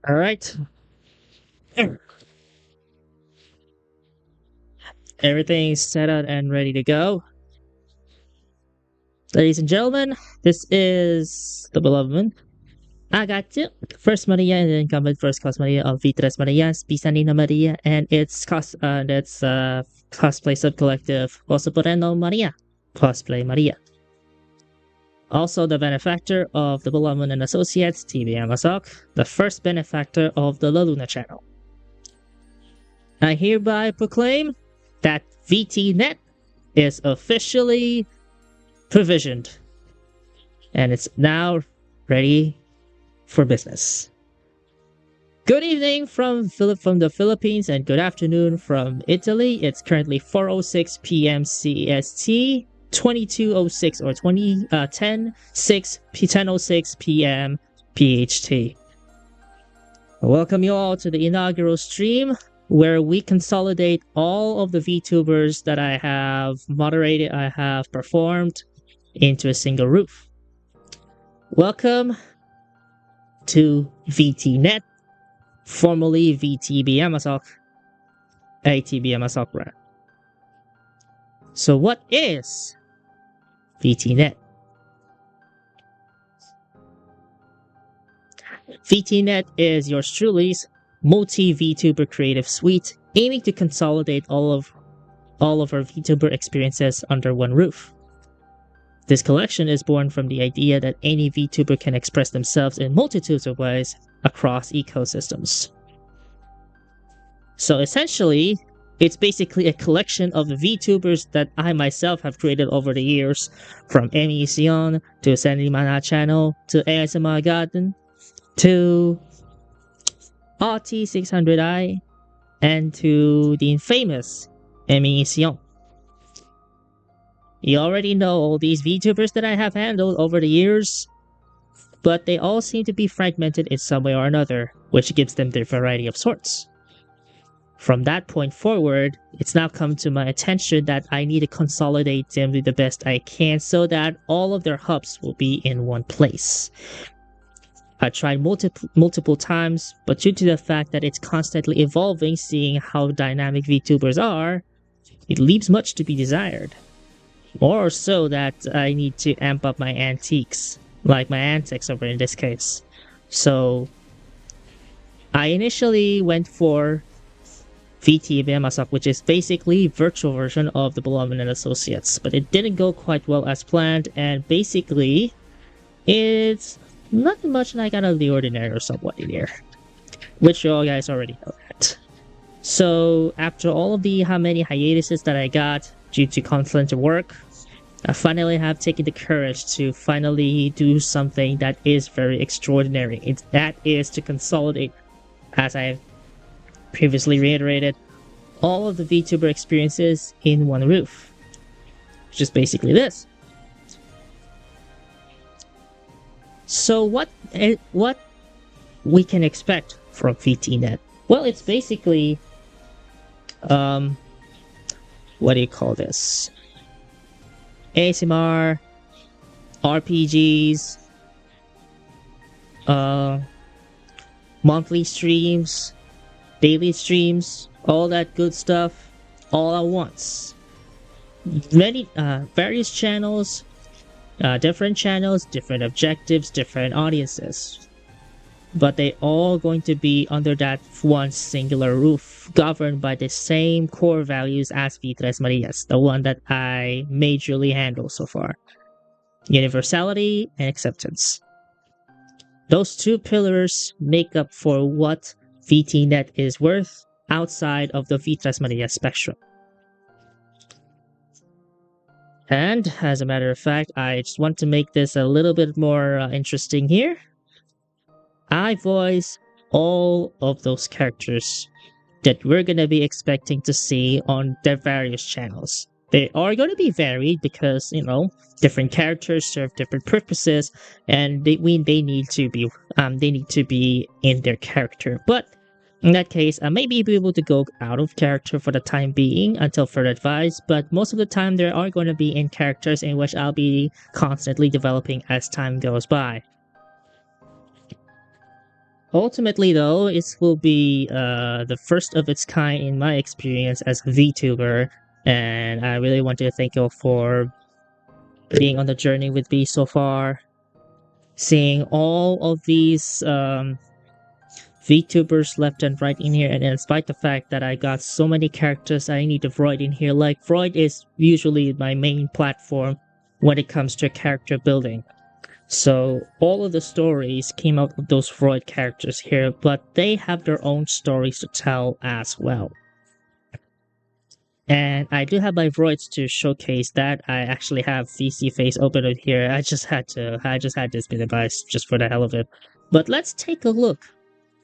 All right. Everything's set up and ready to go. Ladies and gentlemen, this is the beloved one. Agatu, First Maria and the incumbent first class Maria of Vitres Marias, Pisanina Maria, and its cosplay subcollective Osoporeno Maria, Cosplay Maria. Also the benefactor of the beloved and associates, TV Amazok, the first benefactor of the La Luna channel. I hereby proclaim that vtNet is officially provisioned and it's now ready for business. Good evening from the Philippines and good afternoon from Italy. It's currently 4:06 p.m. CEST, 22:06 or 10:06 p.m. PHT. I welcome you all to the inaugural stream where we consolidate all of the VTubers that I have moderated, I have performed into a single roof. Welcome to vtNet, formerly VTB Amazok, ATB Amazok brand. So what is vtNet? vtNet is yours truly's multi-VTuber creative suite aiming to consolidate all of our VTuber experiences under one roof. This collection is born from the idea that any VTuber can express themselves in multitudes of ways across ecosystems. So essentially, it's basically a collection of the VTubers that I myself have created over the years, from Emi Sion to Sandy Mana Channel to ASMR Garden to RT600i and to the infamous Emi Sion. You already know all these VTubers that I have handled over the years, but they all seem to be fragmented in some way or another, which gives them their variety of sorts. From that point forward, it's now come to my attention that I need to consolidate them to the best I can so that all of their hubs will be in one place. I tried multiple times, but due to the fact that it's constantly evolving, seeing how dynamic VTubers are, it leaves much to be desired. More so that I need to amp up my antiques, like my antics over in this case. So I initially went for VT Amazok, which is basically virtual version of the Beloved and Associates, but it didn't go quite well as planned, and basically it's nothing much like out of the ordinary or somewhat in here, which you all guys already know that. So after all of the how many hiatuses that I got due to constant work, I finally have taken the courage to finally do something that is very extraordinary. That is to consolidate, as I previously reiterated, all of the VTuber experiences in one roof, which is basically this. So what we can expect from vtNet? Well, it's basically what do you call this? ASMR, RPGs, monthly streams, daily streams, all that good stuff, all at once. Various channels, different objectives, different audiences. But they all going to be under that one singular roof, governed by the same core values as Vitres Marias, the one that I majorly handle so far. Universality and acceptance. Those two pillars make up for what vtNet is worth outside of the Vitres Marias spectrum. And as a matter of fact, I just want to make this a little bit more interesting here. I voice all of those characters that we're going to be expecting to see on their various channels. They are going to be varied because, you know, different characters serve different purposes, and they need to be in their character. But in that case, I may be able to go out of character for the time being until further advice, but most of the time there are going to be in characters in which I'll be constantly developing as time goes by. Ultimately, though, it will be the first of its kind in my experience as a VTuber, and I really want to thank you for being on the journey with me so far, seeing all of these VTubers left and right in here, and despite the fact that I got so many characters I need to Void in here, like Void is usually my main platform when it comes to character building. So all of the stories came out of those Freud characters here, but they have their own stories to tell as well. And I do have my Vroids to showcase that. I actually have VC face open it here. I just had this bit of advice just for the hell of it. But let's take a look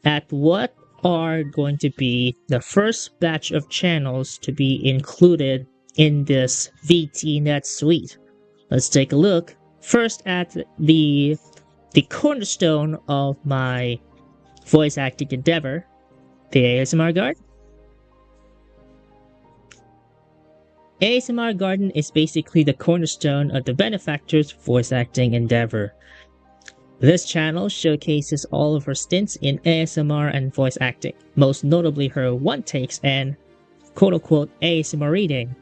at what are going to be the first batch of channels to be included in this vtNet suite. Let's take a look first at the cornerstone of my voice acting endeavor, the ASMR Garden. ASMR Garden is basically the cornerstone of the benefactor's voice acting endeavor. This channel showcases all of her stints in ASMR and voice acting, most notably her one-takes and quote-unquote ASMR reading,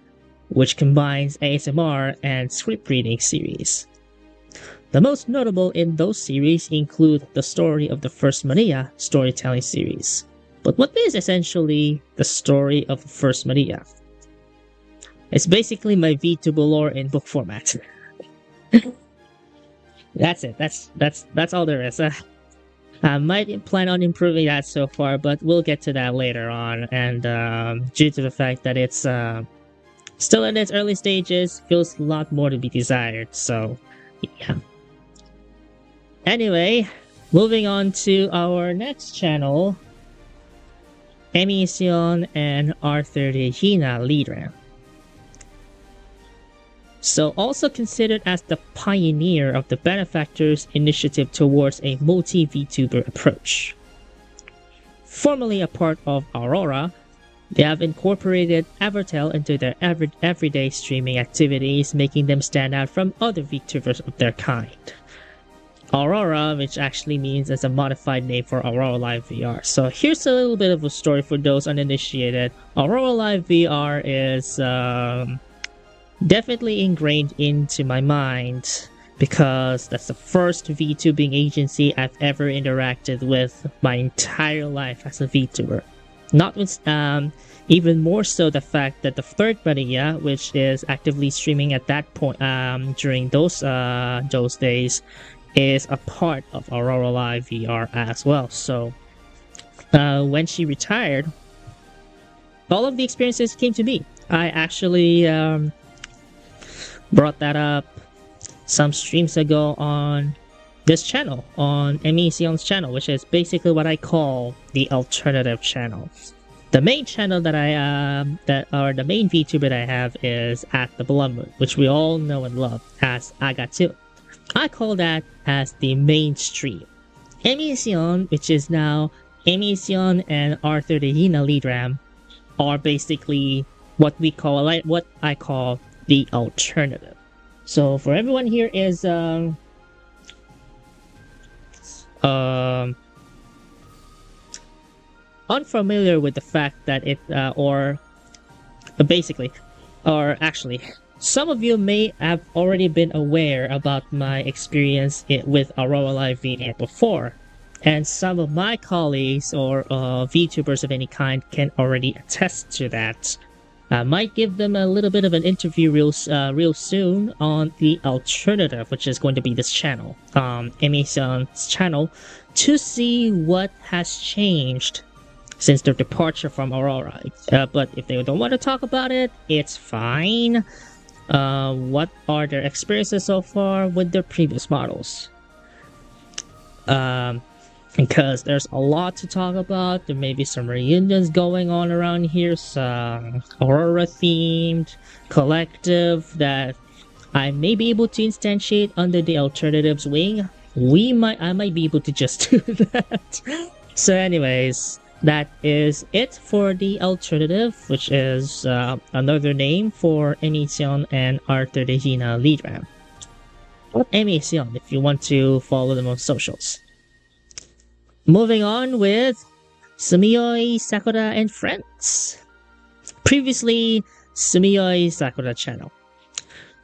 which combines ASMR and script reading series. The most notable in those series include the story of the first Maria storytelling series. But what is essentially the story of the first Maria? It's basically my VTuber lore in book format. That's it. That's all there is. I might plan on improving that so far, but we'll get to that later on. And due to the fact that it's still in its early stages, feels a lot more to be desired. So, yeah. Anyway, moving on to our next channel, Emision and Arthur Regina Lidram. So also considered as the pioneer of the benefactor's initiative towards a multi-VTuber approach. Formerly a part of Aurora, they have incorporated Evertel into their everyday streaming activities, making them stand out from other VTubers of their kind. Aurora, which actually means as a modified name for Aurora Live VR. So here's a little bit of a story for those uninitiated. Aurora Live VR is definitely ingrained into my mind because that's the first VTubing agency I've ever interacted with my entire life as a VTuber. Not with, even more so the fact that the third Maria, which is actively streaming at that point during those days, is a part of Aurora Live VR as well. So when she retired, all of the experiences came to me. I actually brought that up some streams ago on this channel, on Emision's channel, which is basically what I call the alternative channel. The main channel that the main VTuber that I have is at the Blood Moon, which we all know and love as Agatsu. I call that as the mainstream. Emision, which is now Emision and Arthur Regina Lidram, are basically what I call the alternative. So for everyone here is unfamiliar with the fact that actually, some of you may have already been aware about my experience with Aurora Live VR before, and some of my colleagues or VTubers of any kind can already attest to that. I might give them a little bit of an interview real soon on the alternative, which is going to be this channel, Emision's channel, to see what has changed since their departure from Aurora. But if they don't want to talk about it, it's fine. What are their experiences so far with their previous models? Because there's a lot to talk about. There may be some reunions going on around here, some Aurora themed collective that I may be able to instantiate under the alternatives wing. I might be able to just do that. So anyways, that is it for the alternative, which is another name for Emision and Arthur Regina Lidram. Emision, if you want to follow them on socials. Moving on with Sumioi, Sakura, and Friends. Previously, Sumioi Sakura channel.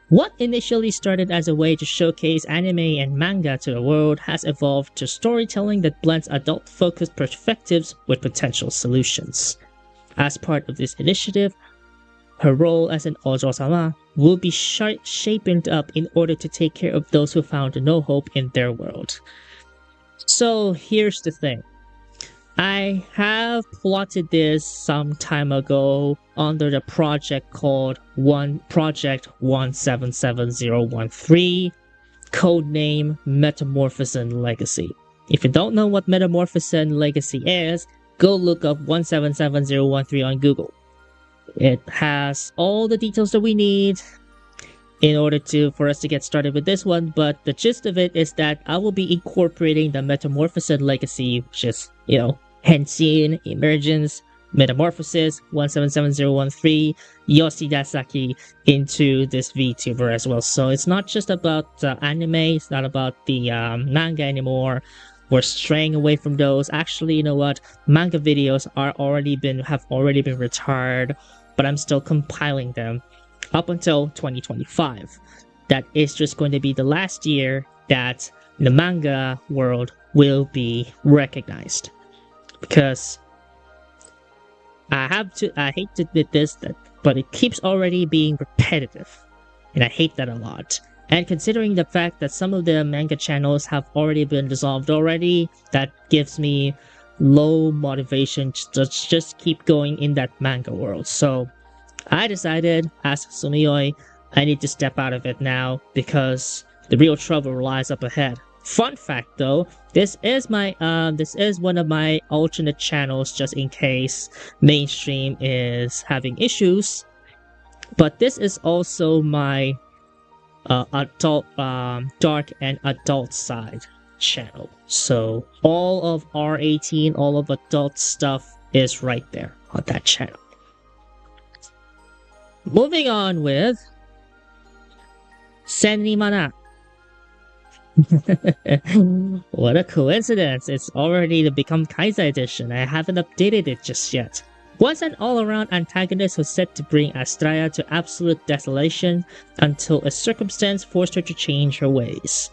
What initially started as a way to showcase anime and manga to the world has evolved to storytelling that blends adult-focused perspectives with potential solutions. As part of this initiative, her role as an ojo-sama will be shapen up in order to take care of those who found no hope in their world. So here's the thing. I have plotted this some time ago under the project called Project 177013, codename Metamorphosis Legacy. If you don't know what Metamorphosis Legacy is, go look up 177013 on Google. It has all the details that we need in order for us to get started with this one, but the gist of it is that I will be incorporating the Metamorphosis Legacy, which is, Henshin, Emergence, Metamorphosis, 177013, Yoshida Saki into this VTuber as well. So it's not just about anime, it's not about the manga anymore. We're straying away from those. Actually, you know what? Manga videos have already been retired, but I'm still compiling them up until 2025. That is just going to be the last year that the manga world will be recognized. Because I hate to admit this, but it keeps already being repetitive. And I hate that a lot. And considering the fact that some of the manga channels have already been dissolved already, that gives me low motivation to just keep going in that manga world. So I decided, as Sumioi, I need to step out of it now because the real trouble lies up ahead. Fun fact though, this is one of my alternate channels just in case mainstream is having issues. But this is also my adult, dark and adult side channel. So all of R18, all of adult stuff is right there on that channel. Moving on with Senrimana. What a coincidence, it's already become Kaisai edition. I haven't updated it just yet. Once an all-around antagonist was set to bring Astraya to absolute desolation until a circumstance forced her to change her ways.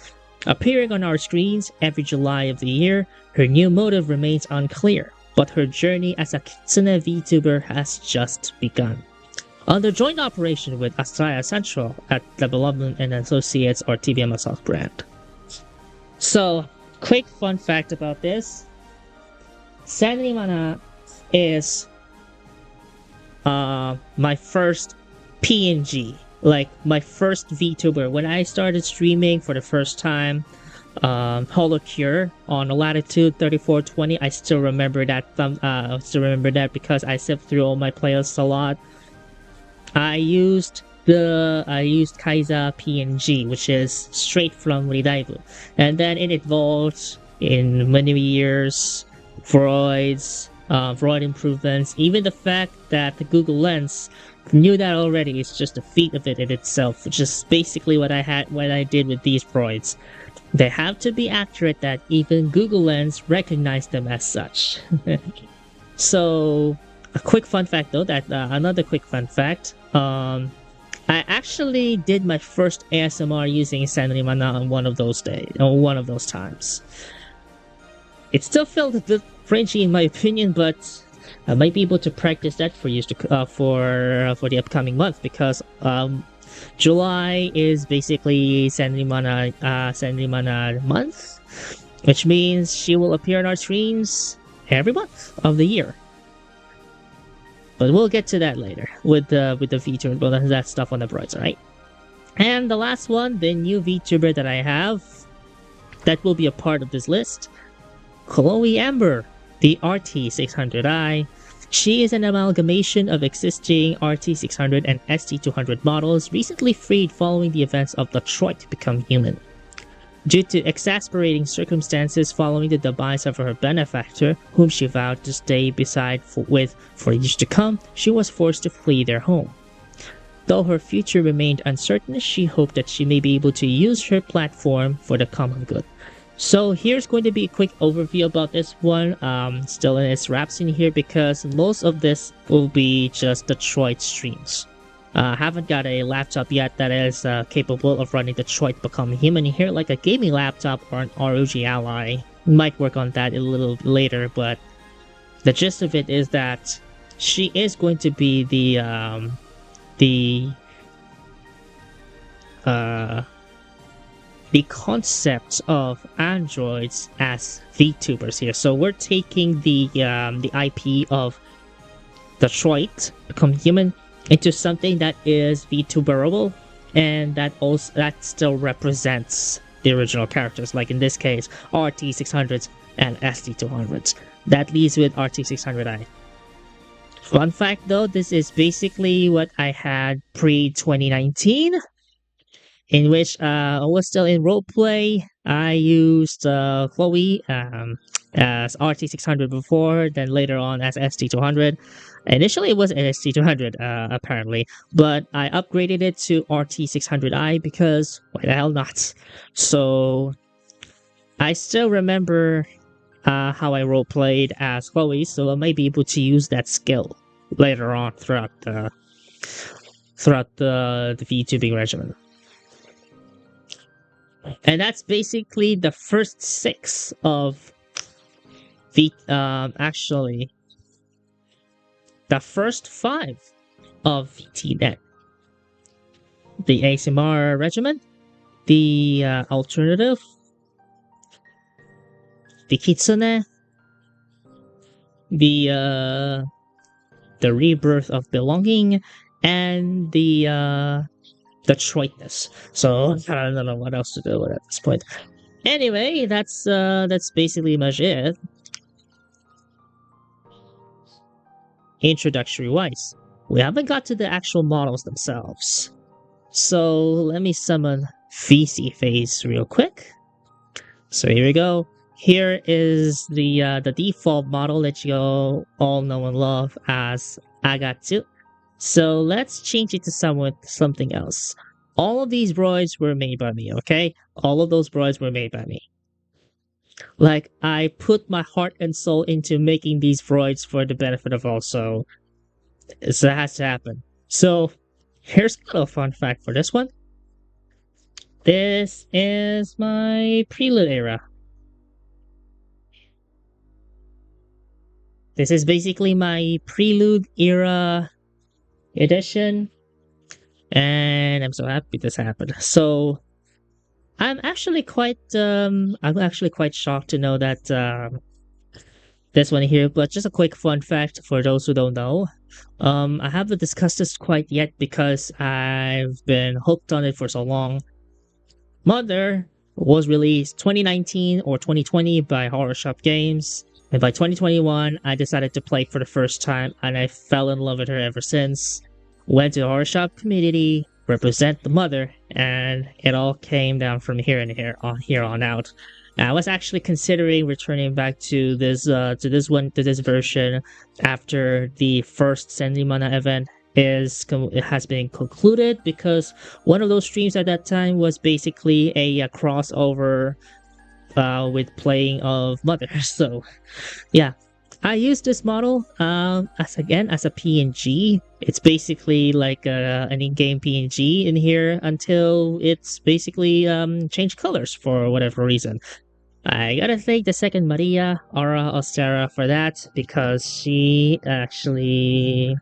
Appearing on our screens every July of the year, her new motive remains unclear, but her journey as a Kitsune VTuber has just begun. Under joint operation with Astraya Central at Development and Associates or TBM Assault brand. So, quick fun fact about this. Senrimana is my first PNG, like my first VTuber. When I started streaming for the first time, Holocure on Latitude 3420, I still remember that. Because I sift through all my playlists a lot. I used Kaiza PNG, which is straight from Ridaibu, and then it evolved in many years. Vroid improvements, even the fact that the Google Lens knew that already is just a feat of it in itself, which is basically what I did with these Vroids. They have to be accurate that even Google Lens recognized them as such. So, a quick fun fact though, another quick fun fact, I actually did my first ASMR using Senrimana on one of those times. It still felt a bit cringy in my opinion, but I might be able to practice that for the upcoming month, because July is basically Senrimana month, which means she will appear on our screens every month of the year. But we'll get to that later with the feature and all that stuff on the brides, alright? And the last one, the new VTuber that I have that will be a part of this list, Chloe Amber, the RT600i. She is an amalgamation of existing RT600 and ST200 models recently freed following the events of Detroit to become human. Due to exasperating circumstances following the demise of her benefactor, whom she vowed to stay beside for years to come, she was forced to flee their home. Though her future remained uncertain, she hoped that she may be able to use her platform for the common good. So here's going to be a quick overview about this one. Still in its wraps in here because most of this will be just Detroit streams. Haven't got a laptop yet that is capable of running Detroit Become Human here, like a gaming laptop or an ROG Ally. Might work on that a little later, but the gist of it is that she is going to be the concept of androids as VTubers here. So we're taking the IP of Detroit Become Human into something that is VTuberable, and that still represents the original characters, like in this case RT600s and ST200s. That leaves with RT600i. Fun fact though, this is basically what I had pre-2019, in which I was still in roleplay. I used Chloe as RT600 before, then later on as ST200. Initially it was an ST200 apparently, but I upgraded it to RT600i because why the hell not? So I still remember how I roleplayed as Chloe, so I might be able to use that skill later on throughout the VTubing regimen. And that's basically the first 6 of actually the first 5 of vtNet. The ASMR regimen, the alternative, the Kitsune, the rebirth of belonging, and the Detroitness. So I don't know what else to do with it at this point. Anyway, that's basically much it. Introductory wise, we haven't got to the actual models themselves. So let me summon VC Phase real quick. So here we go. Here is the default model that you all know and love as Agatsu. So let's change it to something else. All of these droids were made by me, okay? All of those droids were made by me. Like, I put my heart and soul into making these droids for the benefit of all, so that has to happen. So here's a little fun fact for this one. This is my Prelude era. This is basically my Prelude era edition, and I'm so happy this happened. So I'm actually quite shocked to know that this one here. But just a quick fun fact for those who don't know, I haven't discussed this quite yet because I've been hooked on it for so long. Mother was released 2019 or 2020 by Horror Shop Games. And by 2021, I decided to play for the first time, and I fell in love with her ever since. Went to the Horror Shop community, represent the mother, and it all came down from here on out. I was actually considering returning back to this version after the first Sendimana event has been concluded, because one of those streams at that time was basically a crossover with playing of Mother. So yeah, I used this model as a PNG. It's basically like an in-game PNG in here until it's basically changed colors for whatever reason. I gotta thank the second Maria, Aura Ostera, for that, because she actually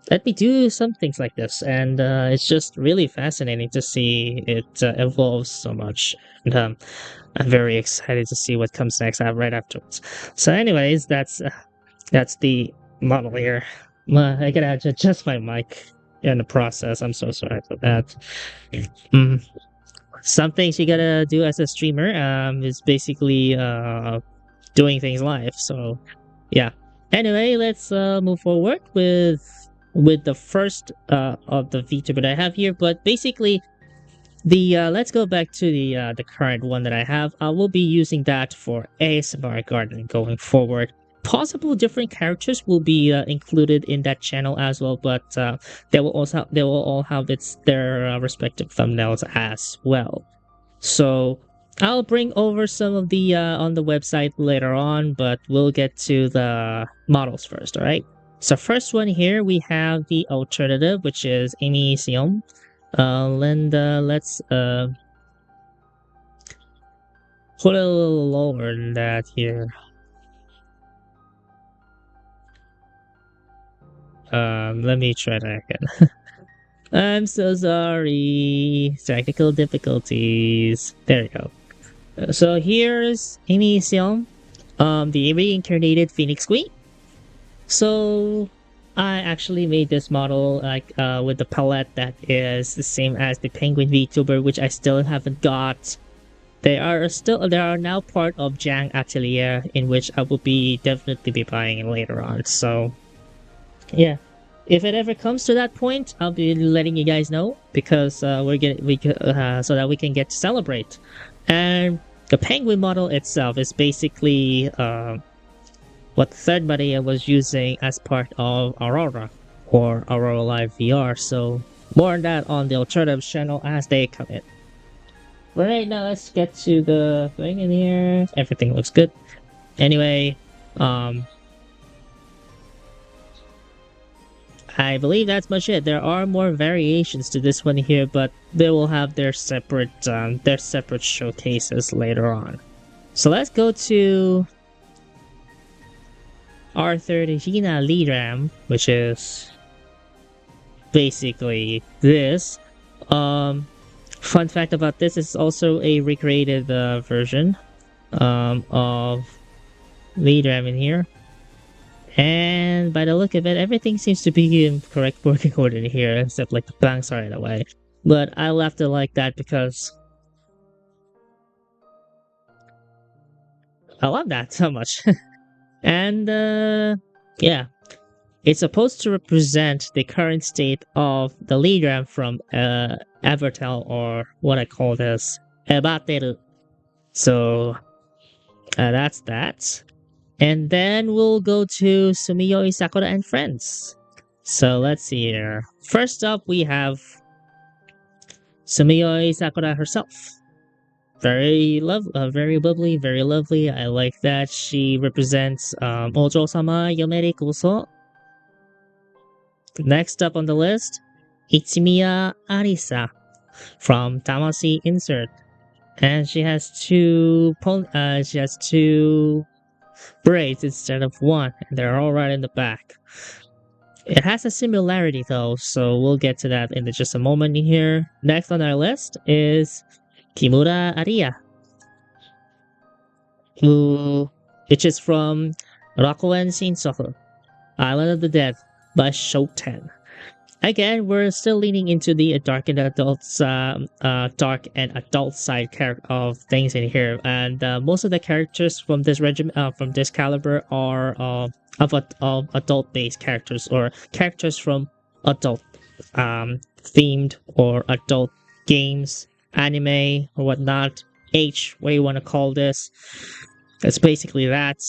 let me do some things like this, and it's just really fascinating to see it evolve so much. And I'm very excited to see what comes next right afterwards. So anyways, that's the model here. I gotta adjust my mic in the process. I'm so sorry for that. Some things you gotta do as a streamer is basically doing things live. So yeah. Anyway, let's move forward with the first of the VTuber that I have here. But basically, let's go back to the current one that I have. I will be using that for ASMR Garden going forward. Possible different characters will be included in that channel as well, but they will all have their respective thumbnails as well. So I'll bring over some of the on the website later on, but we'll get to the models first, all right? So first one here, we have the alternative, which is Amy Seom. Linda, let's put it a little lower than that here. Let me try that again. I'm so sorry. Technical difficulties. There you go. So here's Amy Seom, the reincarnated Phoenix Queen. So I actually made this model like with the palette that is the same as the Penguin VTuber, which I still haven't got. They are now part of Jang Atelier, in which I will be definitely be buying later on. So yeah, if it ever comes to that point, I'll be letting you guys know, because so that we can get to celebrate. And the Penguin model itself is basically what Third Maria was using as part of Aurora or Aurora Live VR. So more on that on the alternative channel as they come in. But right now, let's get to the thing in here. Everything looks good. Anyway, I believe that's much it. There are more variations to this one here, but they will have their separate showcases later on. So let's go to Arthur Regina Liram, which is basically this. Fun fact about this is also a recreated version of Liram in here. And by the look of it, everything seems to be in correct working order in here, except like the banks are in a way. But I left it like that because I love that so much. And yeah, it's supposed to represent the current state of the Liram from Evertel, or what I call this, Ebateru. So that's that. And then we'll go to Sumiyoi Sakura and Friends. So let's see here. First up, we have Sumiyoi Sakura herself. Very bubbly, very lovely. I like that. She represents Ojo-sama Yomeri Kuso. Next up on the list, Ichimiya Arisa from Tamasi Insert. And she has two braids instead of one, and they're all right in the back. It has a similarity though, so we'll get to that in just a moment here. Next on our list is Kimura Aria, which is from Rakuen Shinsoku, Island of the Dead by Shoten. Again, we're still leaning into the dark and adult side of things in here, and most of the characters from this from this caliber are of adult-based characters, or characters from adult themed or adult games, anime or whatnot. What you want to call this? It's basically that.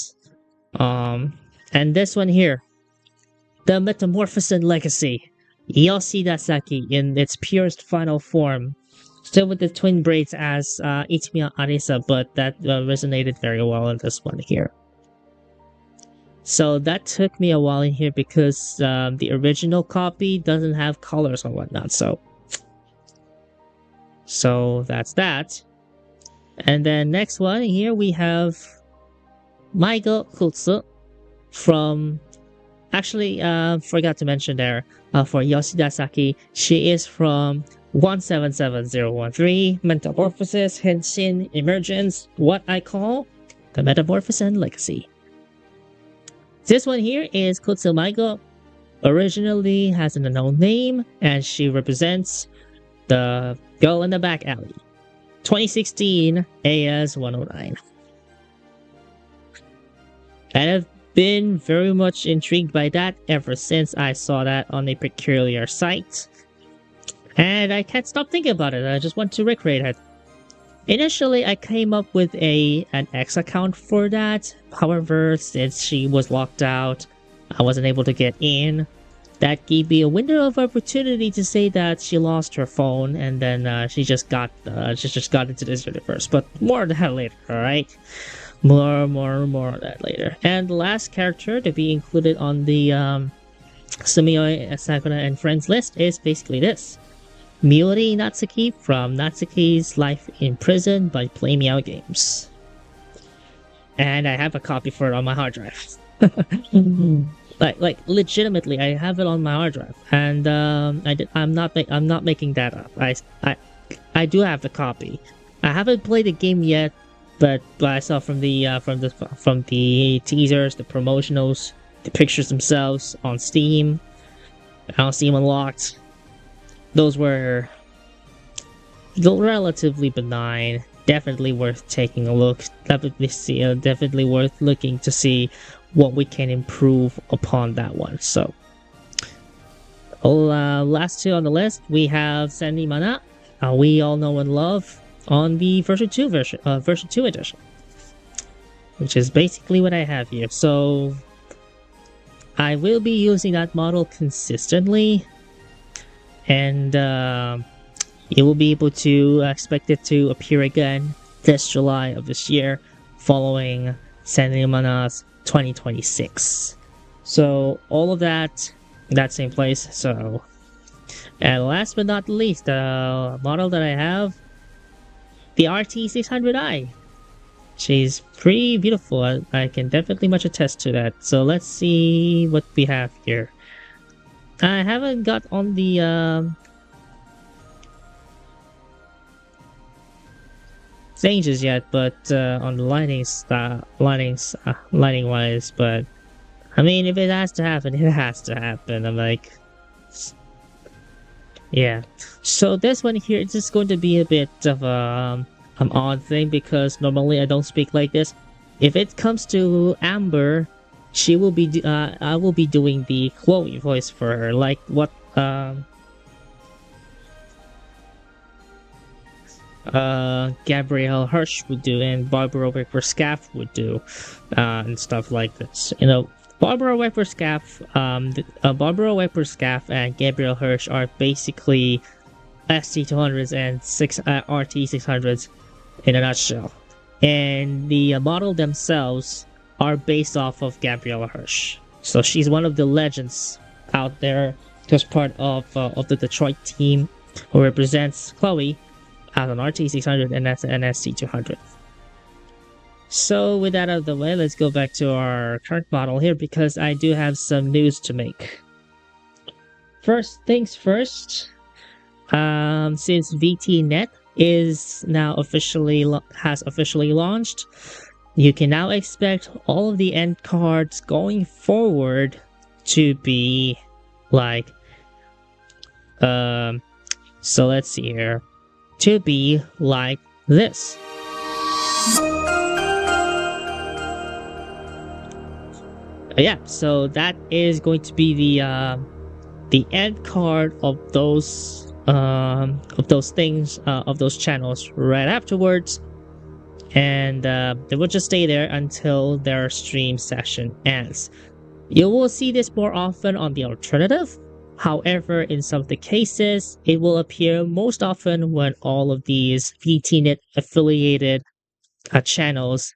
And this one here, the Metamorphosis Legacy. Yoshida Saki in its purest final form. Still with the twin braids as Ichimiya Arisa, but that resonated very well in this one here. So that took me a while in here because the original copy doesn't have colors or whatnot, so that's that. And then next one here we have Maigo Kutsu from... Actually, forgot to mention there, for Yoshida Saki, she is from 177013, Metamorphosis, Henshin, Emergence, what I call the Metamorphosis Legacy. This one here is Kutsu Maigo. Originally has an unknown name, and she represents the girl in the back alley. 2016 AS109. And I've been very much intrigued by that ever since I saw that on a peculiar site. And I can't stop thinking about it. I just want to recreate it. Initially, I came up with an X account for that. However, since she was locked out, I wasn't able to get in. that gave me a window of opportunity to say that she lost her phone, and then she just got into this universe. But more on that later. All right, more on that later. And the last character to be included on the Sumio, Sakura, and Friends list is basically this: Miori Natsuki from Natsuki's Life in Prison by Play Meow Games. And I have a copy for it on my hard drive. Like legitimately, I have it on my hard drive, and I'm not making that up. I do have the copy. I haven't played the game yet, but I saw from the teasers, the promotionals, the pictures themselves on Steam Unlocked. Those were relatively benign. Definitely worth taking a look. Definitely worth looking to see what we can improve upon that one. So, last two on the list, we have Senri Mana, we all know and love, on the version 2 edition, which is basically what I have here. So, I will be using that model consistently, and you will be able to expect it to appear again this July of this year, following Senri Mana's 2026. So all of that in that same place. So, and last but not least, the model that I have, the RT600i. She's pretty beautiful. I can definitely much attest to that. So let's see what we have here. I haven't got on the changes yet, but on the lighting wise, but I mean, if it has to happen, it has to happen. I'm like, yeah. So this one here, it's just going to be a bit of an odd thing, because normally I don't speak like this. If it comes to Amber, she will be I will be doing the Chloe voice for her, like what Gabrielle Hirsch would do and Barbara Whipper-Scaff would do, and stuff like this. You know, Barbara Whipper-Scaff and Gabrielle Hirsch are basically ST200s and RT600s in a nutshell, and the model themselves are based off of Gabrielle Hirsch. So she's one of the legends out there, just part of the Detroit team who represents Chloe as an RT600 and as an ST200. So with that out of the way, let's go back to our current model here, because I do have some news to make. First things first, since vtNet is now has officially launched, you can now expect all of the end cards going forward to be like, so let's see here, to be like this. Yeah, so that is going to be the end card of those things, of those channels right afterwards, and they will just stay there until their stream session ends. You will see this more often on the alternative. However, in some of the cases, it will appear most often when all of these vtNet affiliated channels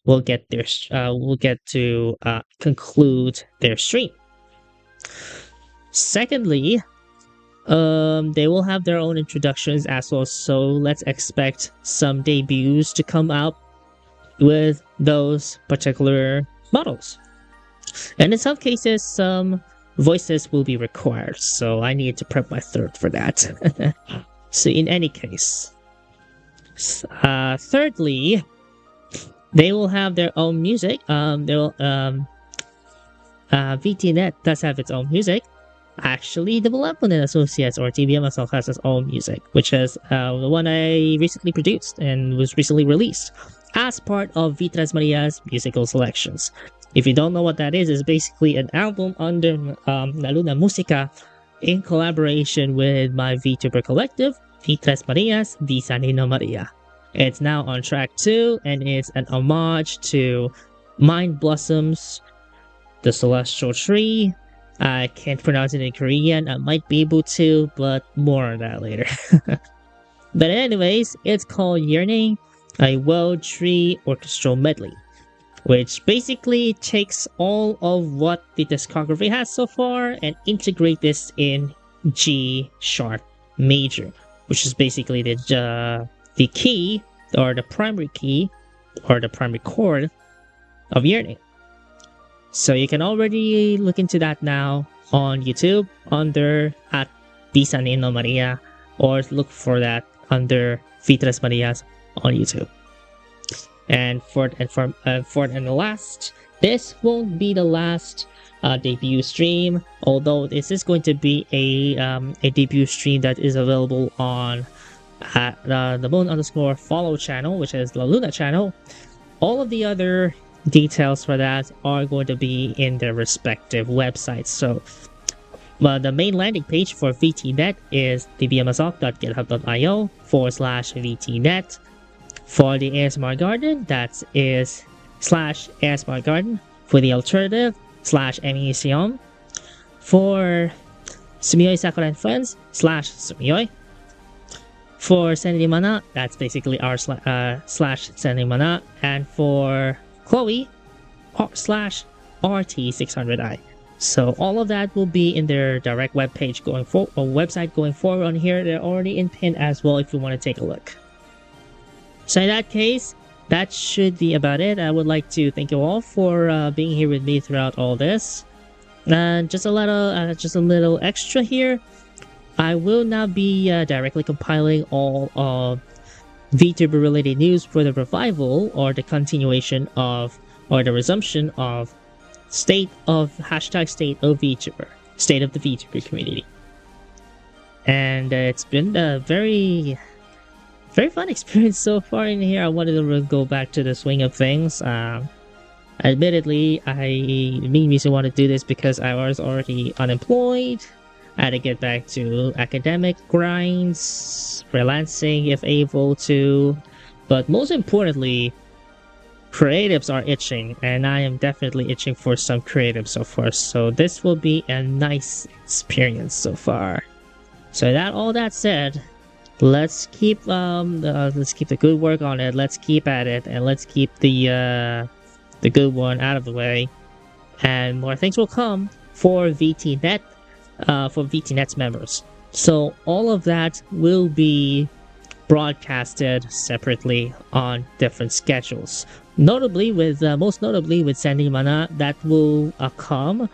will get to conclude their stream. Secondly, they will have their own introductions as well, so let's expect some debuts to come out with those particular models. And in some cases, some voices will be required, so I need to prep my throat for that. So in any case, thirdly, they will have their own music. vtNet does have its own music. Actually, Development Associates, or TBM itself, has its own music, which is the one I recently produced and was recently released as part of Vitres Maria's musical selections. If you don't know what that is, it's basically an album under La Luna Musica in collaboration with my VTuber collective, Vitres Maria's Visa Nino Maria. It's now on track 2, and it's an homage to Mind Blossoms, The Celestial Tree, I can't pronounce it in Korean. I might be able to, but more on that later. But anyways, it's called Yearning, a World Tree Orchestral Medley, which basically takes all of what the discography has so far and integrate this in G sharp major, which is basically the key or the primary key or the primary chord of Yearning. So you can already look into that now on YouTube under at Bisa ni no Maria, or look for that under vtNet Marias on YouTube. And the last, this won't be the last debut stream, although this is going to be a debut stream that is available on the moon_follow channel, which is the Luna channel. All of the other details for that are going to be in their respective websites. So the main landing page for vtNet is dbmsok.github.io/vtNet. For the ASMR Garden, that is /ASMR Garden. For the alternative, /MECM. For Sumiyoi Sakura and Friends, /Sumiyoi. For Sanity Mana, that's basically our /Sanity Mana. And for Chloe, /RT600i. So all of that will be in their direct website going forward on here. They're already in pin as well if you want to take a look. So in that case, that should be about it. I would like to thank you all for being here with me throughout all this. And just a little extra here. I will now be directly compiling all of VTuber related news for the revival or the continuation of or the resumption of state of the VTuber, state of the VTuber community. And it's been a very fun experience so far in here. I wanted to go back to the swing of things. Admittedly, the main reason I want to do this because I was already unemployed. I had to get back to academic grinds, freelancing if able to, but most importantly, creatives are itching, and I am definitely itching for some creatives so far. So this will be a nice experience so far. So all that said, let's keep the good work on it. Let's keep at it, and let's keep the good one out of the way. And more things will come for vtNet, for vtNet's members. So all of that will be broadcasted separately on different schedules. Notably, most notably with Sandy Mana, that will come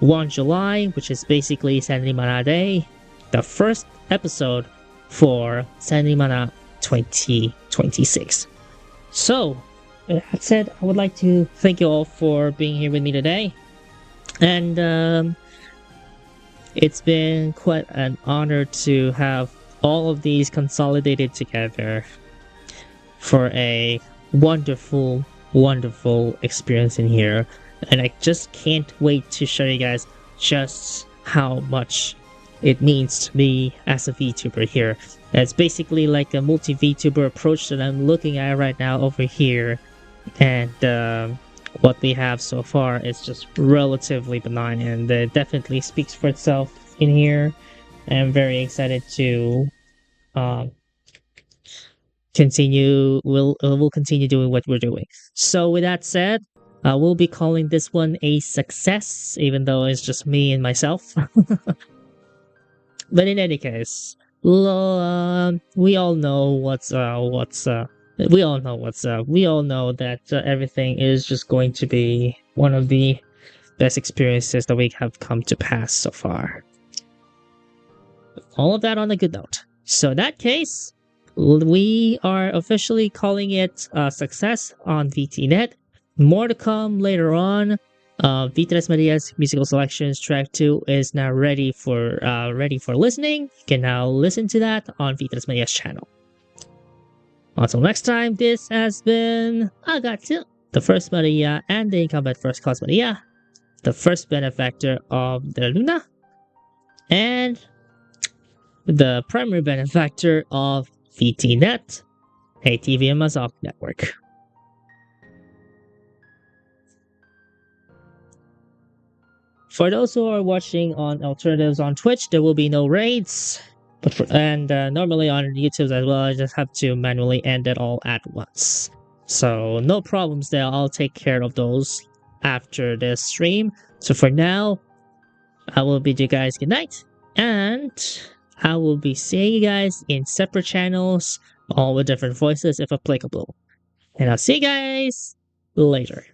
1 July, which is basically Sandy Mana Day, the first episode for Sandy Mana 2026. So, with that said, I would like to thank you all for being here with me today. And it's been quite an honor to have all of these consolidated together for a wonderful experience in here. And I just can't wait to show you guys just how much it means to me as a VTuber here. It's basically like a multi-VTuber approach that I'm looking at right now over here. And what we have so far is just relatively benign, and it definitely speaks for itself in here. I'm very excited to continue. We'll continue doing what we're doing. So with that said, we'll be calling this one a success, even though it's just me and myself. But in any case, we all know what's up. We all know what's up. We all know that everything is just going to be one of the best experiences that we have come to pass so far. All of that on a good note. So in that case, we are officially calling it a success on vtNet. More to come later on. vtNet Maria's musical selections track 2 is now ready for listening. You can now listen to that on vtNet Maria's channel. Until next time, this has been Agatsu, the first Maria and the incumbent first class Maria, the first benefactor of the Luna, and the primary benefactor of vtNet, a TV and Mazok network. For those who are watching on alternatives on Twitch, there will be no raids. Normally on YouTube as well, I just have to manually end it all at once. So no problems there. I'll take care of those after this stream. So for now, I will bid you guys good night, and I will be seeing you guys in separate channels, all with different voices if applicable. And I'll see you guys later.